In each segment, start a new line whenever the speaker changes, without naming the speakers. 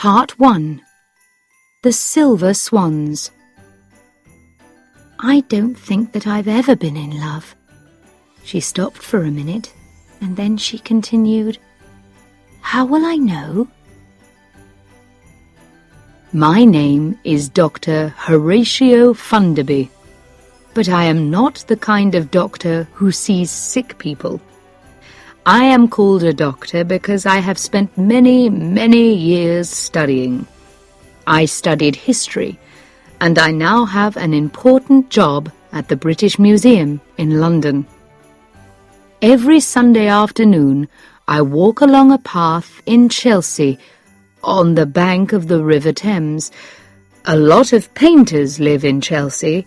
Part 1. The Silver Swans. I don't think that I've ever been in love. She stopped for a minute, and then she continued, How will I know? My name is Dr. Horatio Funderby, but I am not the kind of doctor who sees sick people. I am called a doctor because I have spent many, many years studying. I studied history, and I now have an important job at the British Museum in London. Every Sunday afternoon, I walk along a path in Chelsea, on the bank of the River Thames. A lot of painters live in Chelsea.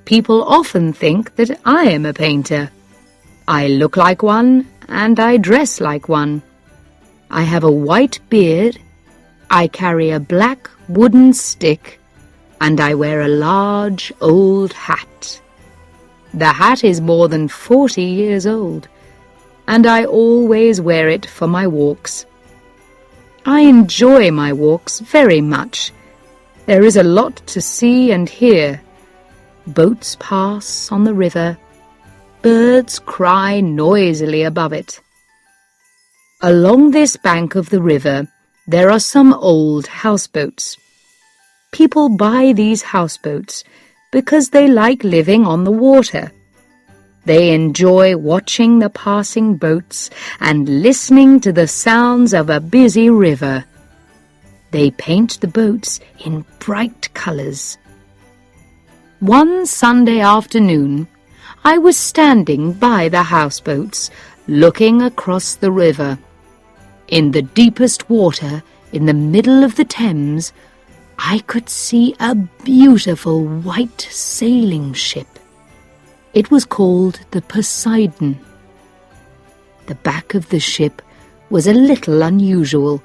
People often think that I am a painter. I look like one, and I dress like one. I have a white beard, I carry a black wooden stick, and I wear a large old hat. The hat is more than 40 years old, and I always wear it for my walks. I enjoy my walks very much. There is a lot to see and hear. Boats pass on the river. Birds cry noisily above it. Along this bank of the river, there are some old houseboats. People buy these houseboats because they like living on the water. They enjoy watching the passing boats and listening to the sounds of a busy river. They paint the boats in bright colours. One Sunday afternoon, I was standing by the houseboats, looking across the river. In the deepest water, in the middle of the Thames, I could see a beautiful white sailing ship. It was called the Poseidon. The back of the ship was a little unusual.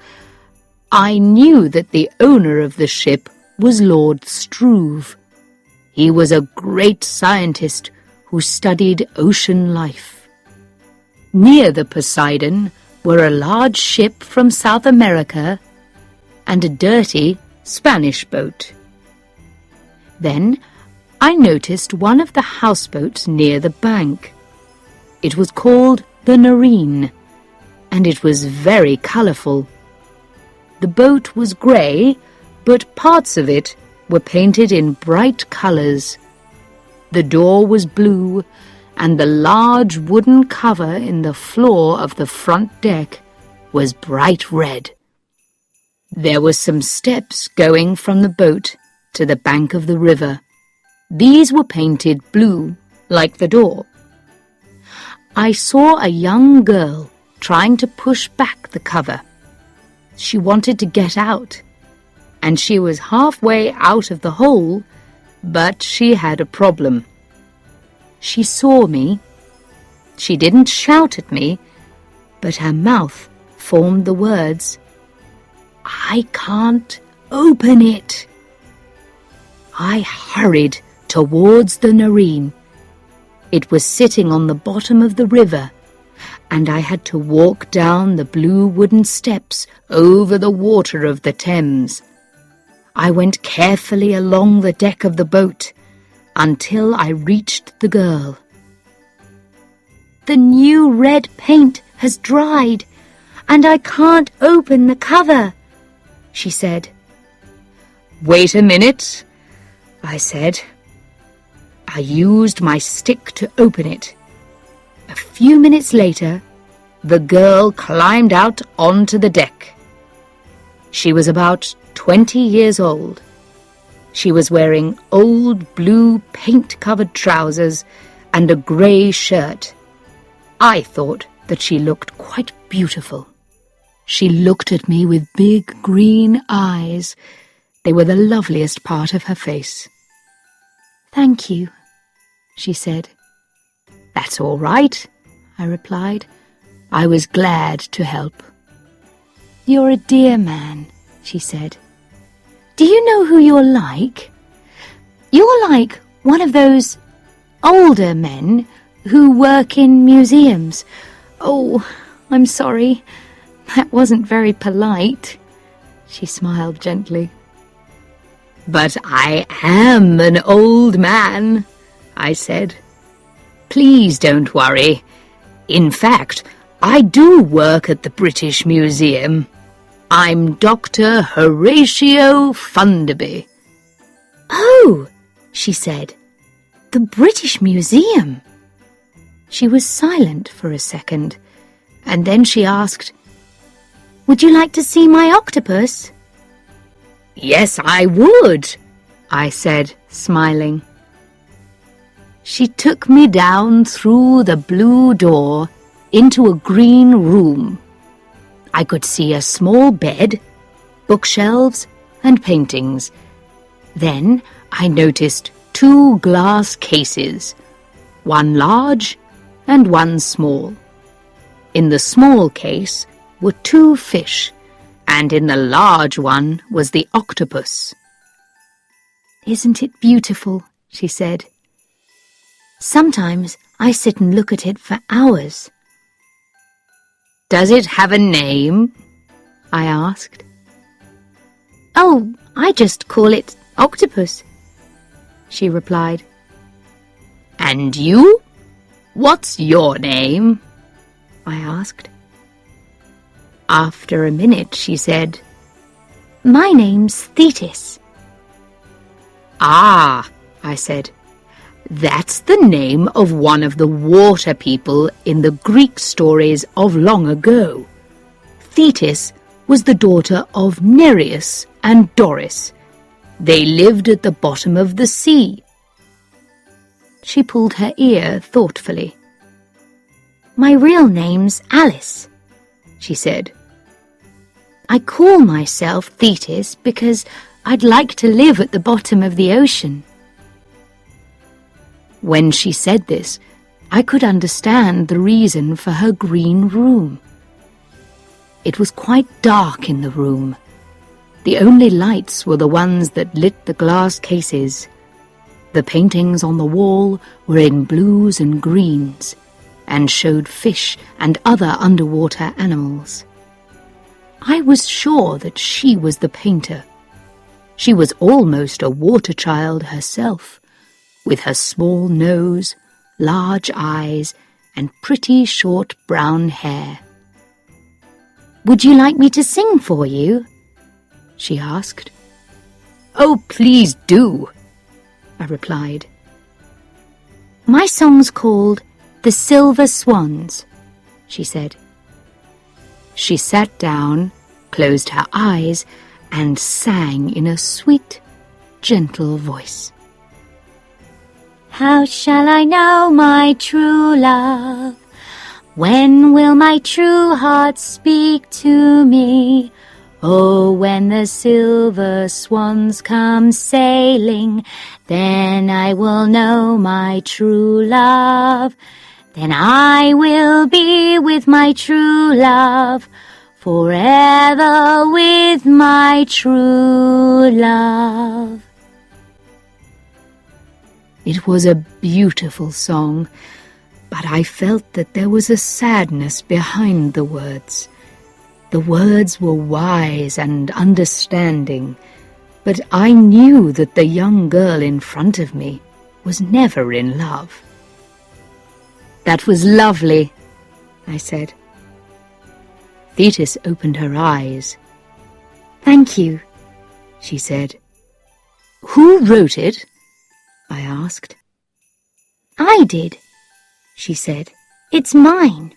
I knew that the owner of the ship was Lord Struve. He was a great scientist who studied ocean life. Near the Poseidon were a large ship from South America and a dirty Spanish boat. Then I noticed one of the houseboats near the bank. It was called the Nareen, and it was very colourful. The boat was grey, but parts of it were painted in bright colours. The door was blue, and the large wooden cover in the floor of the front deck was bright red. There were some steps going from the boat to the bank of the river. These were painted blue, like the door. I saw a young girl trying to push back the cover. She wanted to get out, and she was halfway out of the hole, but she had a problem. She saw me. She didn't shout at me, but her mouth formed the words, I can't open it. I hurried towards the Nareen. It was sitting on the bottom of the river, and I had to walk down the blue wooden steps over the water of the Thames. I went carefully along the deck of the boat until I reached the girl. The new red paint has dried, and I can't open the cover, she said. Wait a minute, I said. I used my stick to open it. A few minutes later, the girl climbed out onto the deck. She was about 20 years old. She was wearing old blue paint-covered trousers and a grey shirt. I thought that she looked quite beautiful. She looked at me with big green eyes. They were the loveliest part of her face. Thank you, she said. That's all right, I replied. I was glad to help. You're a dear man, she said. Do you know who you're like? You're like one of those older men who work in museums. Oh, I'm sorry. That wasn't very polite. she smiled gently. "But I am an old man," I said. "Please don't worry. In fact, I do work at the British Museum. I'm Dr. Horatio Funderby."
"Oh," she said, "the British Museum."
She was silent for a second, and then she asked,
"Would you like to see my octopus?"
"Yes, I would," I said, smiling. She took me down through the blue door into a green room. I could see a small bed, bookshelves, and paintings. Then I noticed 2 glass cases, one large and one small. In the small case were 2 fish, and in the large one was the octopus.
"Isn't it beautiful?" she said. "Sometimes I sit and look at it for hours."
"Does it have a name?" I asked.
"Oh, I just call it octopus," she replied.
"And you? What's your name?" I asked. After a minute she said,
"My name's Thetis."
"Ah," I said, "that's the name of one of the water people in the Greek stories of long ago. Thetis was the daughter of Nereus and Doris. They lived at the bottom of the sea." She pulled her ear thoughtfully.
"My real name's Alice," she said. "I call myself Thetis because I'd like to live at the bottom of the ocean."
When she said this, I could understand the reason for her green room. It was quite dark in the room. The only lights were the ones that lit the glass cases. The paintings on the wall were in blues and greens, and showed fish and other underwater animals. I was sure that she was the painter. She was almost a water child herself, with her small nose, large eyes, and pretty short brown hair.
"Would you like me to sing for you?" she asked.
"Oh, please do," I replied.
"My song's called The Silver Swans," she said.
She sat down, closed her eyes, and sang in a sweet, gentle voice.
"How shall I know my true love? When will my true heart speak to me? Oh, when the silver swans come sailing, then I will know my true love. Then I will be with my true love, forever with my true love."
It was a beautiful song, but I felt that there was a sadness behind the words. The words were wise and understanding, but I knew that the young girl in front of me was never in love. "That was lovely," I said. Thetis opened her eyes.
"Thank you,"
she said. "Who wrote it?" I asked.
"I did," she said. "It's mine."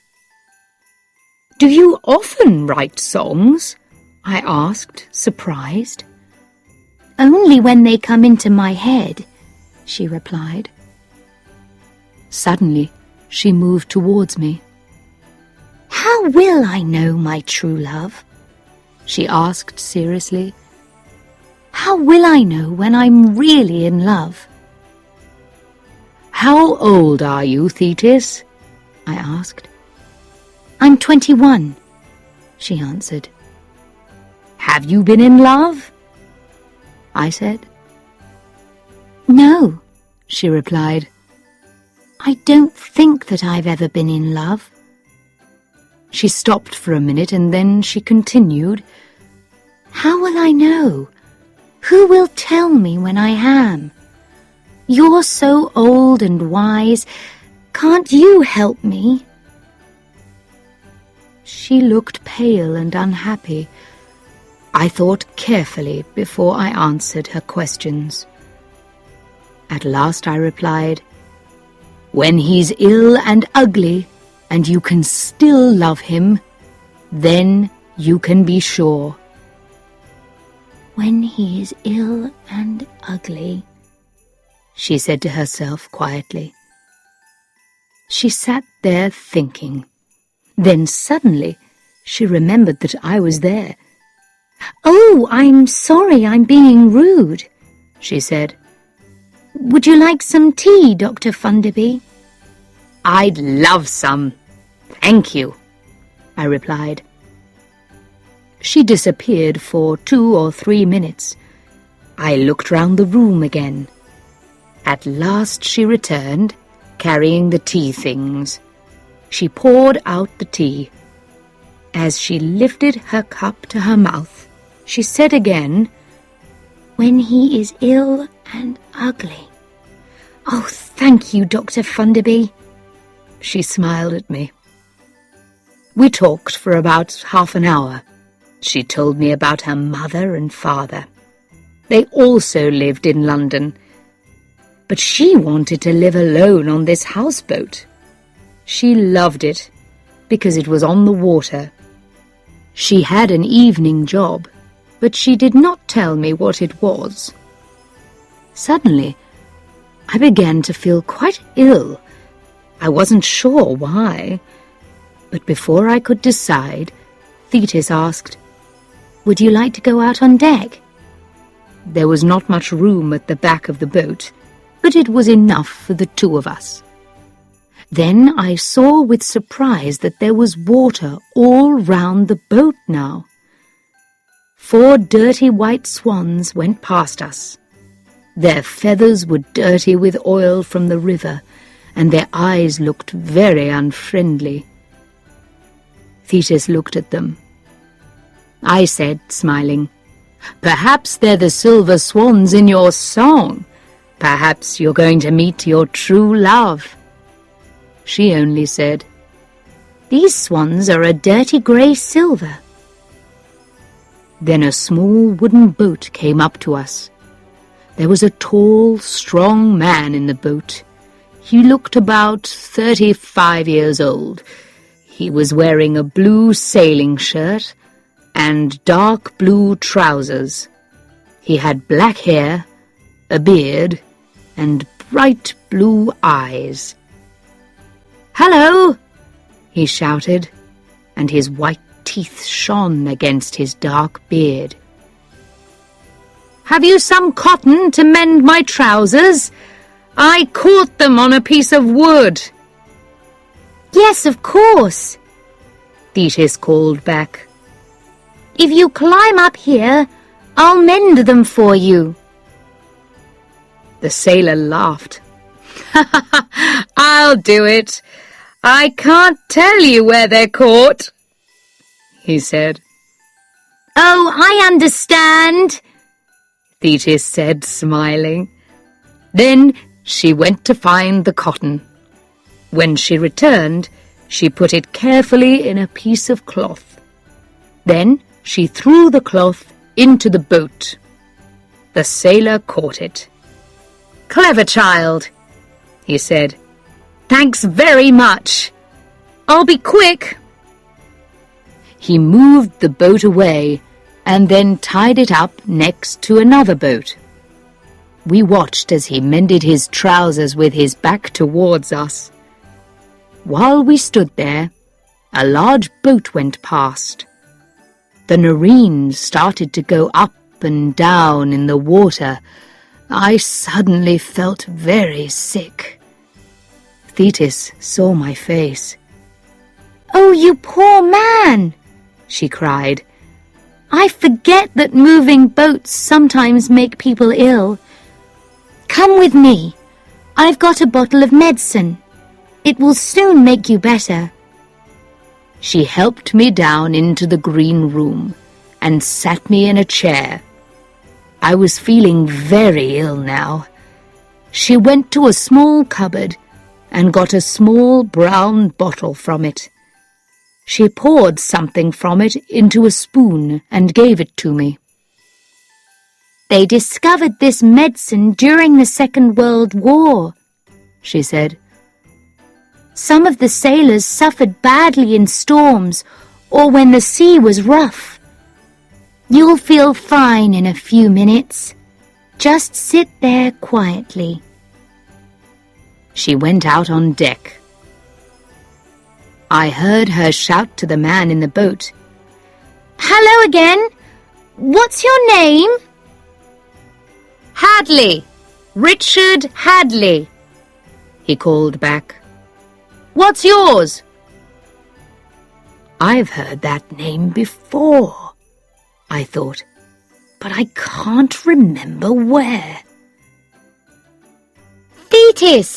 "Do you often write songs?" I asked, surprised.
"Only when they come into my head," she replied.
Suddenly, she moved towards me.
"How will I know my true love?"
she asked seriously.
"How will I know when I'm really in love?"
"How old are you, Thetis?" I asked.
"I'm 21, she answered.
"Have you been in love?" I said.
"No,"
she replied.
"I don't think that I've ever been in love."
She stopped for a minute and then she continued,
How will I know? Who will tell me when I am? You're so old and wise. Can't you help me?"
She looked pale and unhappy. I thought carefully before I answered her questions. At last I replied, "When he's ill and ugly, and you can still love him, then you can be sure."
"When he is ill and ugly,"
she said to herself quietly. She sat there thinking. Then suddenly she remembered that I was there.
"Oh, I'm sorry I'm being rude," she said. "Would you like some tea, Dr. Funderby?"
"I'd love some. Thank you," I replied. She disappeared for 2 or 3 minutes. I looked round the room again. At last she returned, carrying the tea things. She poured out the tea. As she lifted her cup to her mouth, she said again,
"When he is ill and ugly." "Oh, thank you, Dr. Funderby."
She smiled at me. We talked for about half an hour. She told me about her mother and father. They also lived in London, but she wanted to live alone on this houseboat. She loved it because it was on the water. She had an evening job, but she did not tell me what it was. Suddenly, I began to feel quite ill. I wasn't sure why, but before I could decide, Thetis asked, "Would you like to go out on deck?" There was not much room at the back of the boat, but it was enough for the 2 of us. Then I saw with surprise that there was water all round the boat now. 4 dirty white swans went past us. Their feathers were dirty with oil from the river, and their eyes looked very unfriendly. Thetis looked at them. I said, smiling, "Perhaps they're the silver swans in your song. Perhaps you're going to meet your true love." She only said,
"These swans are a dirty grey silver."
Then a small wooden boat came up to us. There was a tall, strong man in the boat. He looked about 35 years old. He was wearing a blue sailing shirt and dark blue trousers. He had black hair, a beard, and bright blue eyes. "Hello!" he shouted, and his white teeth shone against his dark beard. "Have you some cotton to mend my trousers? I caught them on a piece of wood."
"Yes, of course,"
Thetis called back.
"If you climb up here, I'll mend them for you."
The sailor laughed. "I'll do it. I can't tell you where they're caught," he said.
"Oh, I understand,"
Thetis said, smiling. Then she went to find the cotton. When she returned, she put it carefully in a piece of cloth. Then she threw the cloth into the boat. The sailor caught it. "Clever child," he said. "Thanks very much. I'll be quick." He moved the boat away and then tied it up next to another boat. We watched as he mended his trousers with his back towards us. While we stood there, a large boat went past. The Narines started to go up and down in the water. I suddenly felt very sick. Thetis saw my face.
"Oh, you poor man," she cried. "I forget that moving boats sometimes make people ill. Come with me. I've got a bottle of medicine. It will soon make you better."
She helped me down into the green room and sat me in a chair. I was feeling very ill now. She went to a small cupboard and got a small brown bottle from it. She poured something from it into a spoon and gave it to me.
"They discovered this medicine during the Second World War," she said. "Some of the sailors suffered badly in storms or when the sea was rough. You'll feel fine in a few minutes. Just sit there quietly."
She went out on deck. I heard her shout to the man in the boat.
"Hello again. What's your name?"
"Hadley! Richard Hadley!" he called back. "What's yours?" I've heard that name before, I thought, but I can't remember where.
"Thetis,"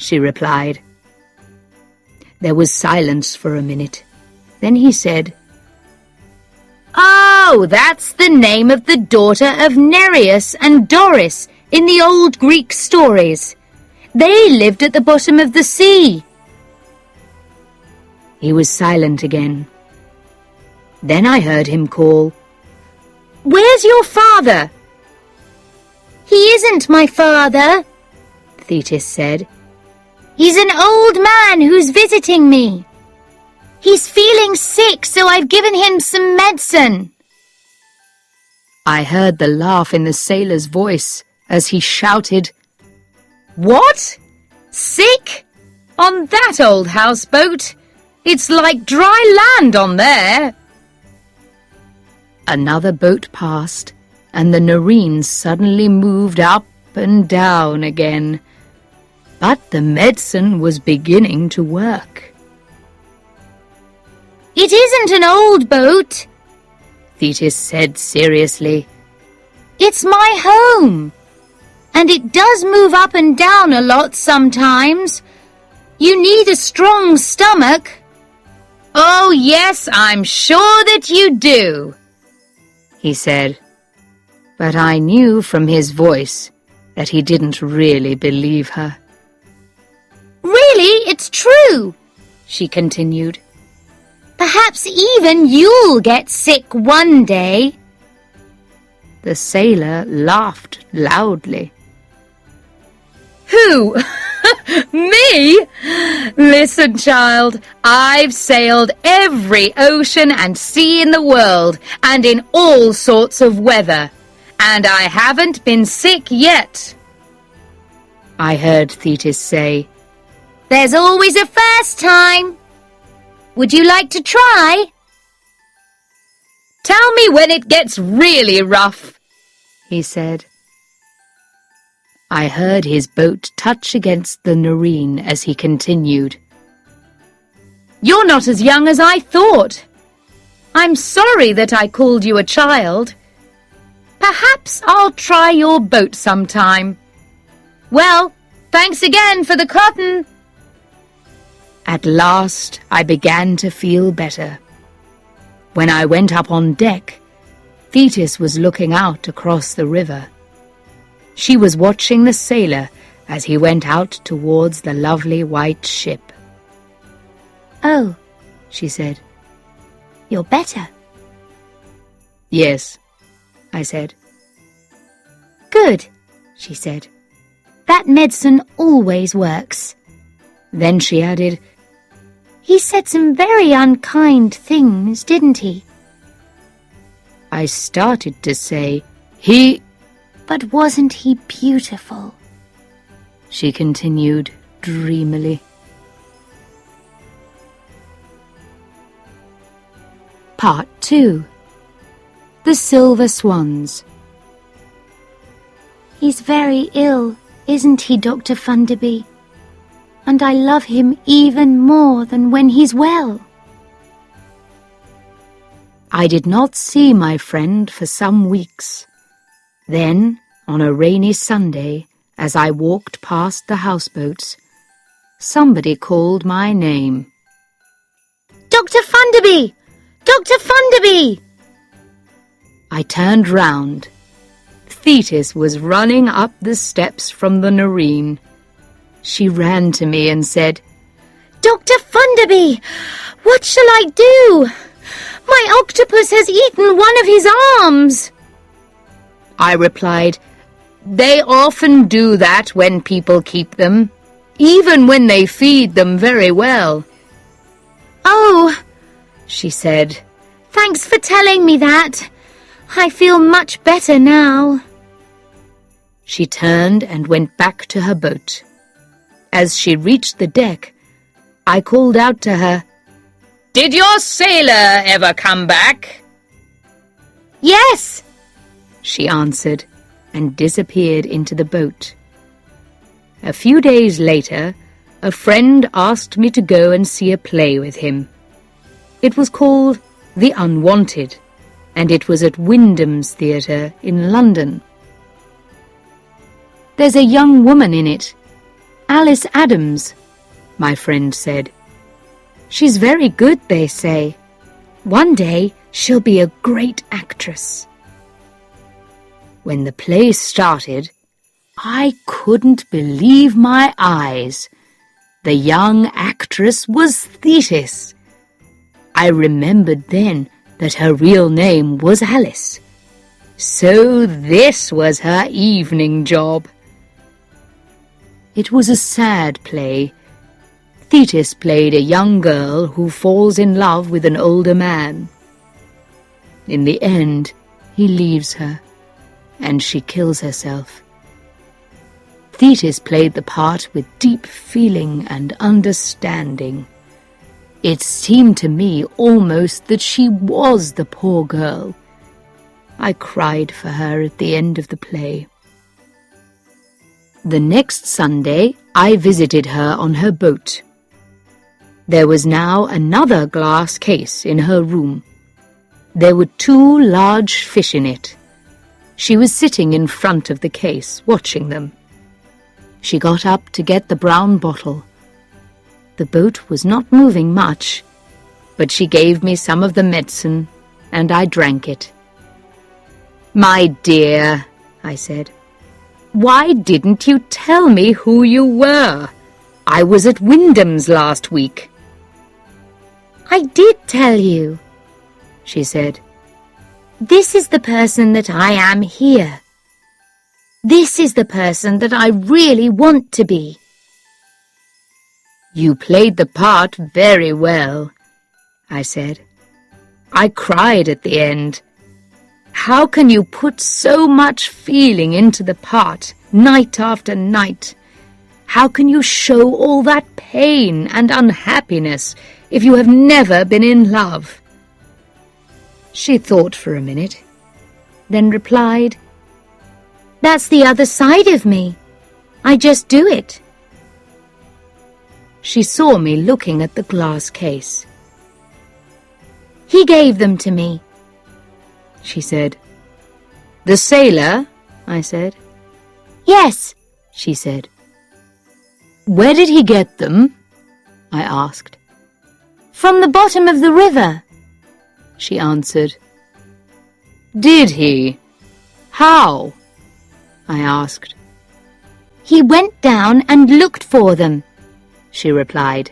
she replied. There was silence for a minute. Then he said, "Oh, that's the name of the daughter of Nereus and Doris in the old Greek stories. They lived at the bottom of the sea." He was silent again. Then I heard him call, "Where's your father?"
"He isn't my father,"
Thetis said.
"He's an old man who's visiting me. He's feeling sick, so I've given him some medicine."
I heard the laugh in the sailor's voice as he shouted, "What? Sick? On that old houseboat? It's like dry land on there." Another boat passed, and the Noreen suddenly moved up and down again. But the medicine was beginning to work.
"It isn't an old boat,"
Thetis said seriously.
"It's my home. And it does move up and down a lot sometimes. You need a strong stomach."
"Oh, yes, I'm sure that you do," he said. But I knew from his voice that he didn't really believe her.
"Really, it's true," she continued. "Perhaps even you'll get sick one day."
The sailor laughed loudly. "Who? Me? Listen, child, I've sailed every ocean and sea in the world and in all sorts of weather, and I haven't been sick yet." I heard Thetis say,
"There's always a first time. Would you like to try?"
"Tell me when it gets really rough," he said. I heard his boat touch against the Noreen as he continued. "You're not as young as I thought. I'm sorry that I called you a child. Perhaps I'll try your boat sometime. Well, thanks again for the cotton." At last I began to feel better. When I went up on deck, Thetis was looking out across the river. She was watching the sailor as he went out towards the lovely white ship.
"Oh,"
she said.
"You're better."
"Yes," I said.
"Good," she said. "That medicine always works."
Then she added,
"He said some very unkind things, didn't he?"
I started to say, "He—"
"But wasn't he beautiful?"
she continued dreamily. Part 2. The Silver Swans.
"He's very ill, isn't he, Dr. Funderby? And I love him even more than when he's well."
I did not see my friend for some weeks. Then, on a rainy Sunday, as I walked past the houseboats, somebody called my name.
"Dr. Funderby! Dr. Funderby!"
I turned round. Thetis was running up the steps from the nareen. She ran to me and said,
Dr. Funderby, what shall I do? My octopus has eaten one of his arms.
I replied, They often do that when people keep them, even when they feed them very well.
Oh,
she said.
Thanks for telling me that. I feel much better now.
She turned and went back to her boat. As she reached the deck, I called out to her, Did your sailor ever come back?
Yes,
she answered, and disappeared into the boat. A few days later, a friend asked me to go and see a play with him. It was called The Unwanted, and it was at Wyndham's Theatre in London. There's a young woman in it, Alice Adams, my friend said. She's very good, they say. One day she'll be a great actress. When the play started, I couldn't believe my eyes. The young actress was Thetis. I remembered then that her real name was Alice. So this was her evening job. It was a sad play. Thetis played a young girl who falls in love with an older man. In the end, he leaves her, and she kills herself. Thetis played the part with deep feeling and understanding. It seemed to me almost that she was the poor girl. I cried for her at the end of the play. The next Sunday, I visited her on her boat. There was now another glass case in her room. There were 2 large fish in it. She was sitting in front of the case, watching them. She got up to get the brown bottle. The boat was not moving much, but she gave me some of the medicine, and I drank it. "My dear," I said, "why didn't you tell me who you were? I was at Wyndham's last week."
I did tell you, she said. This is the person that I am here. This is the person that I really want to be.
You played the part very well, I said. I cried at the end. How can you put so much feeling into the part, night after night? How can you show all that pain and unhappiness if you have never been in love? She thought for a minute, then replied, That's the other side of me. I just do it. She saw me looking at the glass case. He gave them to me, she said. The sailor? I said. Yes, she said. Where did he get them? I asked. From the bottom of the river, she answered. Did he? How? I asked. He went down and looked for them, she replied.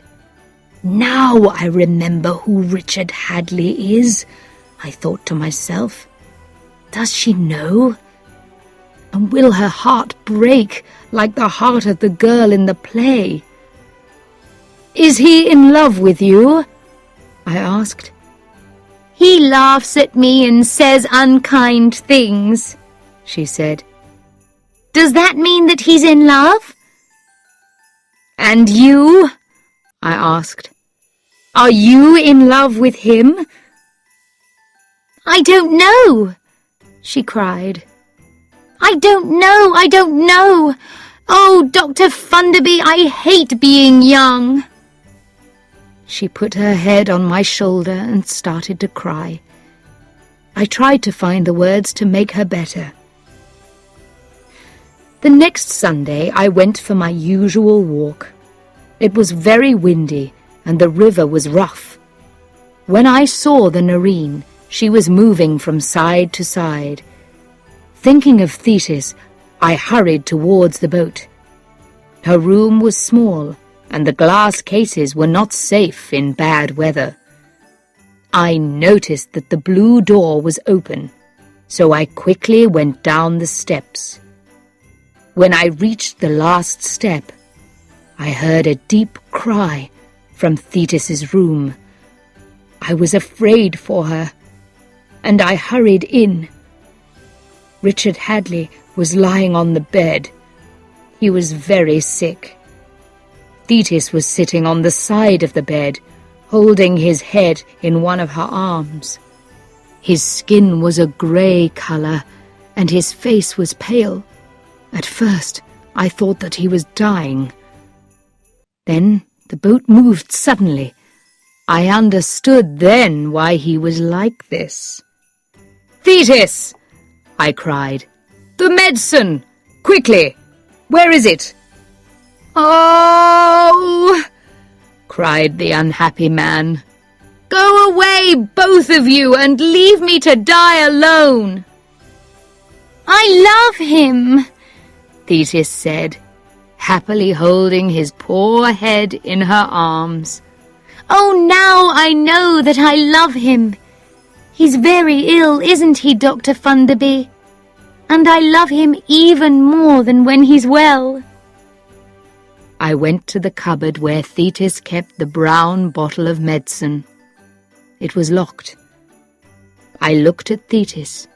Now I remember who Richard Hadley is, I thought to myself. Does she know? And will her heart break like the heart of the girl in the play? Is he in love with you? I asked. He laughs at me and says unkind things, she said. Does that mean that he's in love? And you? I asked. Are you in love with him? I don't know, she cried. I don't know. Oh, Dr. Funderby, I hate being young. She put her head on my shoulder and started to cry. I tried to find the words to make her better. The next Sunday I went for my usual walk. It was very windy and the river was rough. When I saw the nareen, She was moving from side to side. Thinking of Thetis, I hurried towards the boat. Her room was small, and the glass cases were not safe in bad weather. I noticed that the blue door was open, so I quickly went down the steps. When I reached the last step, I heard a deep cry from Thetis's room. I was afraid for her, and I hurried in. Richard Hadley was lying on the bed. He was very sick. Thetis was sitting on the side of the bed, holding his head in one of her arms. His skin was a grey colour, and his face was pale. At first, I thought that he was dying. Then the boat moved suddenly. I understood then why he was like this. "Thetis!" I cried. "The medicine! Quickly! Where is it?" "Oh!" cried the unhappy man. "Go away, both of you, and leave me to die alone."
I love him,
Thetis said, happily holding his poor head in her arms.
Oh, now I know that I love him. He's very ill, isn't he, Dr. Funderby? And I love him even more than when he's well.
I went to the cupboard where Thetis kept the brown bottle of medicine. It was locked. I looked at Thetis.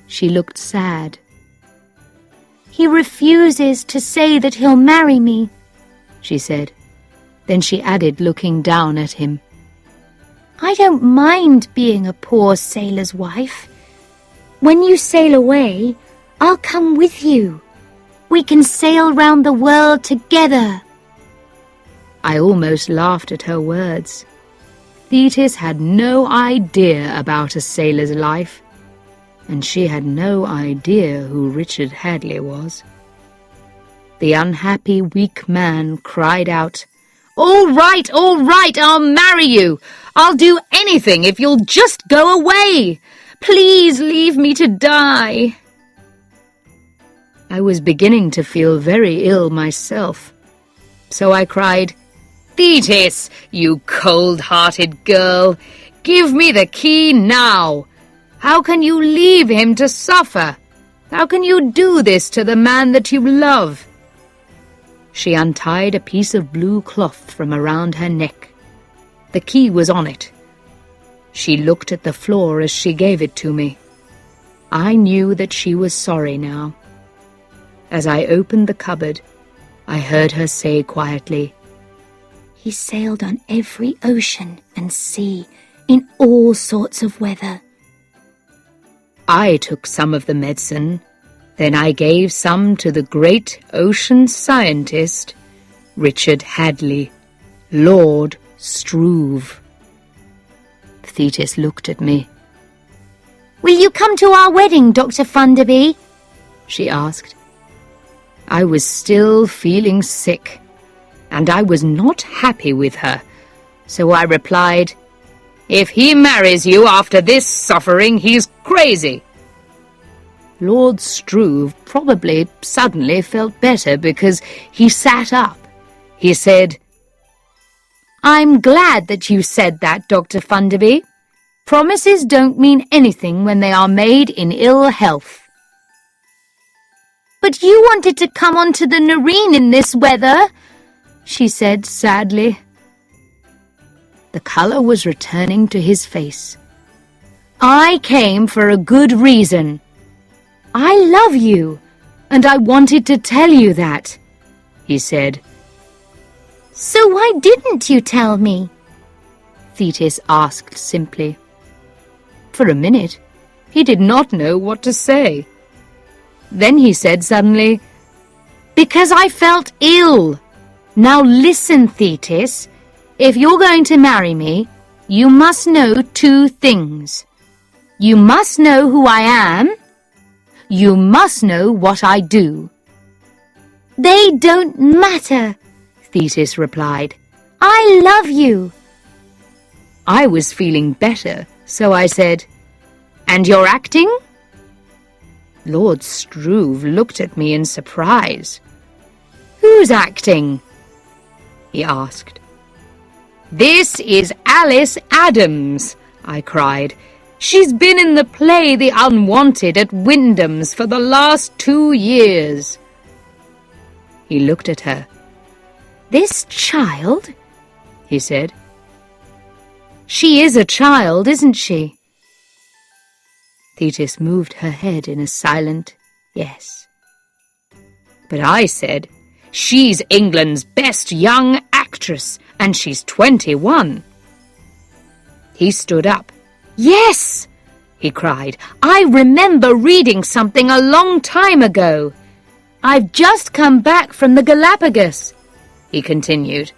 She looked sad.
He refuses to say that he'll marry me,
she said. Then she added, looking down at him,
I don't mind being a poor sailor's wife. When you sail away, I'll come with you. We can sail round the world together.
I almost laughed at her words. Thetis had no idea about a sailor's life, and she had no idea who Richard Hadley was. The unhappy, weak man cried out, all right, I'll marry you. I'll do anything if you'll just go away. Please leave me to die." I was beginning to feel very ill myself, so I cried, "Thetis, you cold-hearted girl, give me the key now. How can you leave him to suffer? How can you do this to the man that you love?" She untied a piece of blue cloth from around her neck. The key was on it. She looked at the floor as she gave it to me. I knew that she was sorry now. As I opened the cupboard, I heard her say quietly,
He sailed on every ocean and sea, in all sorts of weather.
I took some of the medicine. Then I gave some to the great ocean scientist, Richard Hadley, Lord Struve. Thetis looked at me.
Will you come to our wedding, Dr. Funderby?
She asked. I was still feeling sick, and I was not happy with her, so I replied, If he marries you after this suffering, he's crazy. Lord Struve probably suddenly felt better because he sat up. He said, I'm glad that you said that, Dr. Funderby. Promises don't mean anything when they are made in ill health.
But you wanted to come onto the Nareen in this weather, she said sadly.
The colour was returning to his face. I came for a good reason. I love you, and I wanted to tell you that, he said.
So why didn't you tell me?
Thetis asked simply. For a minute, he did not know what to say. Then he said suddenly, Because I felt ill. Now listen, Thetis. If you're going to marry me, you must know two things. You must know who I am. You must know what I do.
They don't matter,
Thetis replied.
I love you.
I was feeling better, so I said, "And you're acting?" Lord Struve looked at me in surprise. "Who's acting?" he asked. "This is Alice Adams," I cried. "She's been in the play The Unwanted at Wyndham's for the last 2 years." He looked at her. "This child?" he said. "She is a child, isn't she?" Thetis moved her head in a silent yes. But I said, "She's England's best young actress, and she's 21. He stood up. "Yes!" he cried. "I remember reading something a long time ago. I've just come back from the Galapagos," he continued.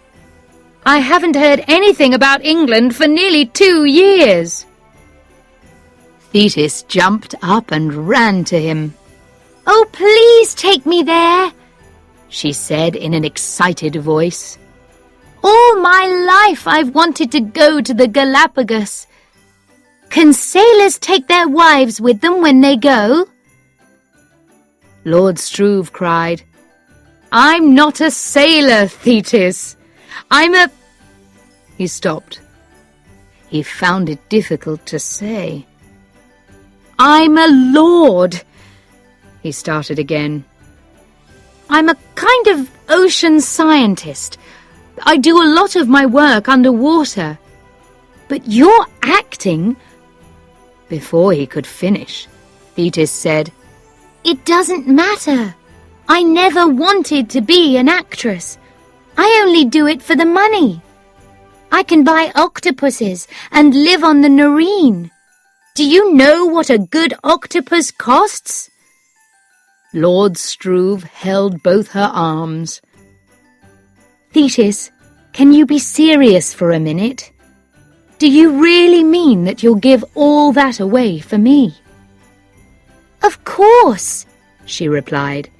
"I haven't heard anything about England for nearly 2 years." Thetis jumped up and ran to him. "Oh, please take me there," she said in an excited voice. "All my life I've wanted to go to the Galapagos. Can sailors take their wives with them when they go?" Lord Struve cried, "I'm not a sailor, Thetis. I'm a—" He stopped. He found it difficult to say. "I'm a lord," he started again. "I'm a kind of ocean scientist. I do a lot of my work underwater. But you're acting—" Before he could finish, Thetis said, "It doesn't matter. I never wanted to be an actress. I only do it for the money. I can buy octopuses and live on the Nerine. Do you know what a good octopus costs?" Lord Struve held both her arms. "Thetis, can you be serious for a minute? Do you really mean that you'll give all that away for me?" "Of course," she replied.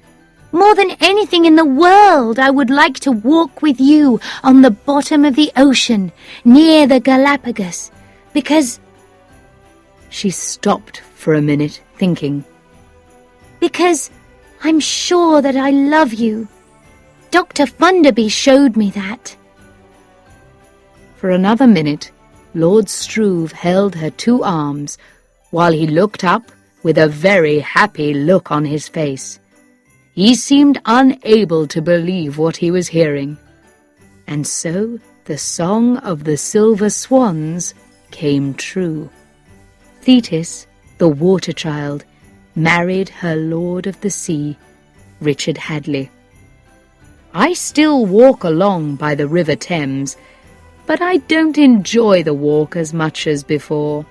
"More than anything in the world, I would like to walk with you on the bottom of the ocean, near the Galapagos, because—" She stopped for a minute, thinking. "Because I'm sure that I love you. Dr. Funderby showed me that." For another minute, Lord Struve held her 2 arms, while he looked up with a very happy look on his face. He seemed unable to believe what he was hearing. And so the song of the Silver Swans came true. Thetis, the water child, married her lord of the sea, Richard Hadley. I still walk along by the River Thames, but I don't enjoy the walk as much as before.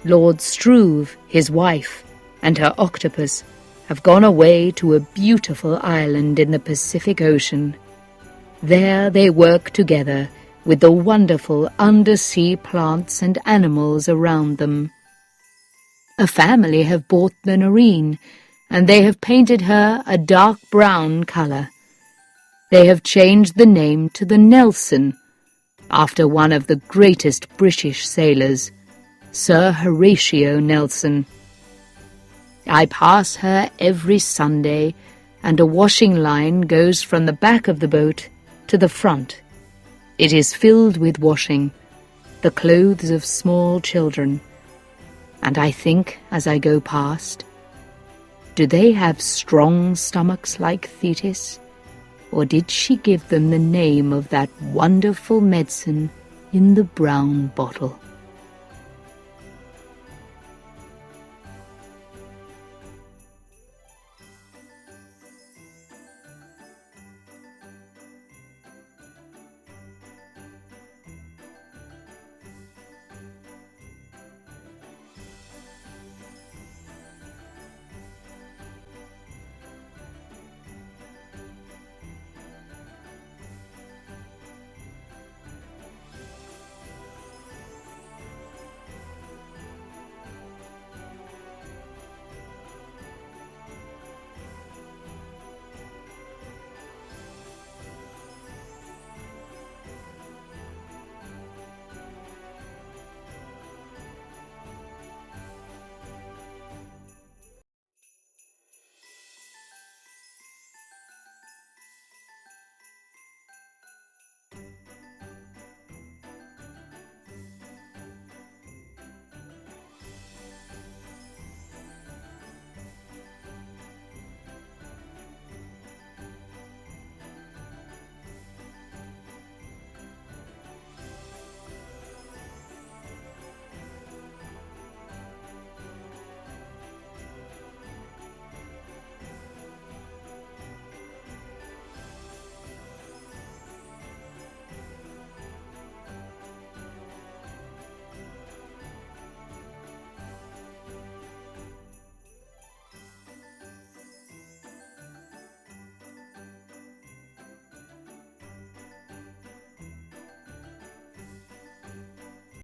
Lord Struve, his wife, and her octopus have gone away to a beautiful island in the Pacific Ocean. There they work together with the wonderful undersea plants and animals around them. A family have bought the Nerine, and they have painted her a dark brown colour. They have changed the name to the Nelson, after one of the greatest British sailors, Sir Horatio Nelson. I pass her every Sunday, and a washing line goes from the back of the boat to the front. It is filled with washing, the clothes of small children. And I think, as I go past, do they have strong stomachs like Thetis? Or did she give them the name of that wonderful medicine in the brown bottle?